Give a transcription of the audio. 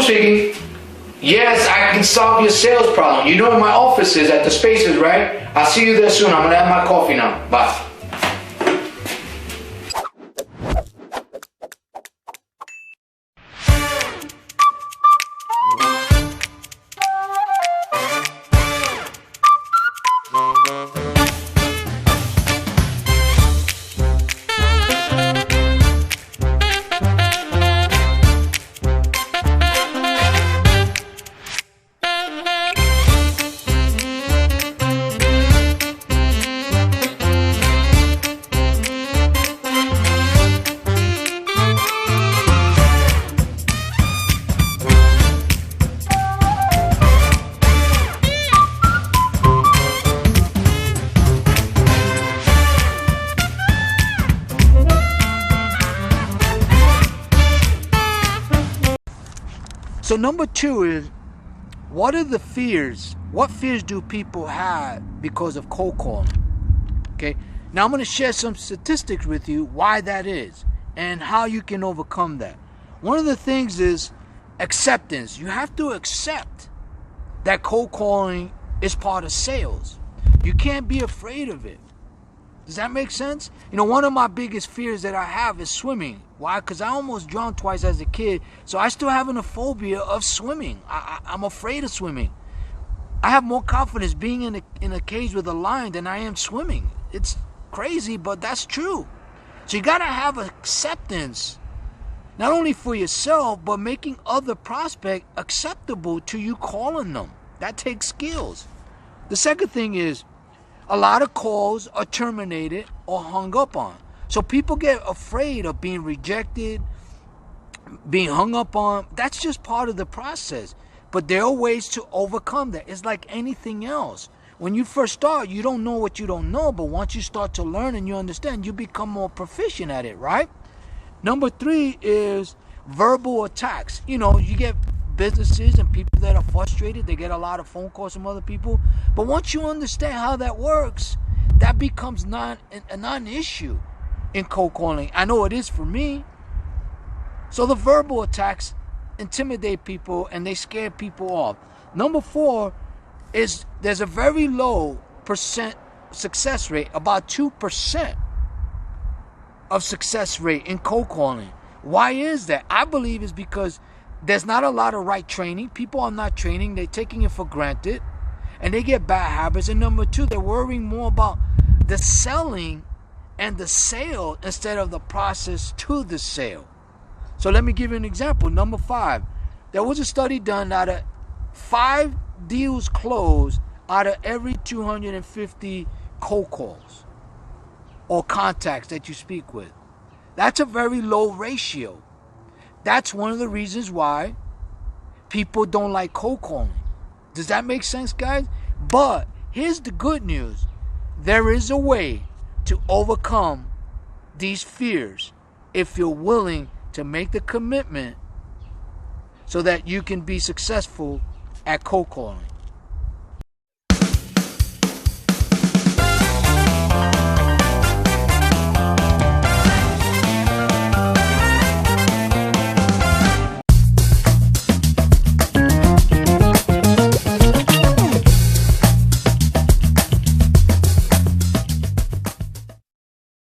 speaking. Yes, I can solve your sales problem. You know where my office is, at the Spaces, right? I'll see you there soon. I'm gonna have my coffee now. Bye. So number 2 is, what are the fears? What fears do people have because of cold calling? Okay, now I'm going to share some statistics with you why that is and how you can overcome that. One of the things is acceptance. You have to accept that cold calling is part of sales. You can't be afraid of it. Does that make sense? You know, one of my biggest fears that I have is swimming. Why? Because I almost drowned twice as a kid. So I still have a phobia of swimming. I'm afraid of swimming. I have more confidence being in a cage with a lion than I am swimming. It's crazy, but that's true. So you got to have acceptance, not only for yourself, but making other prospects acceptable to you calling them. That takes skills. The second thing is, a lot of calls are terminated or hung up on. So people get afraid of being rejected, being hung up on. That's just part of the process. But there are ways to overcome that. It's like anything else. When you first start, you don't know what you don't know. But once you start to learn and you understand, you become more proficient at it, right? Number 3 is verbal attacks. You know, you get businesses and people that are frustrated. They get a lot of phone calls from other people. But once you understand how that works, that becomes a non-issue in cold calling. I know it is for me. So the verbal attacks intimidate people and they scare people off. Number 4 is there's a very low percent success rate, about 2% of success rate in cold calling. Why is that? I believe it's because there's not a lot of right training. People are not training. They're taking it for granted. And they get bad habits. And number 2, they're worrying more about the selling and the sale instead of the process to the sale. So let me give you an example. Number 5, there was a study done out of 5 deals closed out of every 250 cold calls or contacts that you speak with. That's a very low ratio. That's one of the reasons why people don't like cold calling. Does that make sense, guys? But here's the good news. There is a way to overcome these fears if you're willing to make the commitment so that you can be successful at cold calling.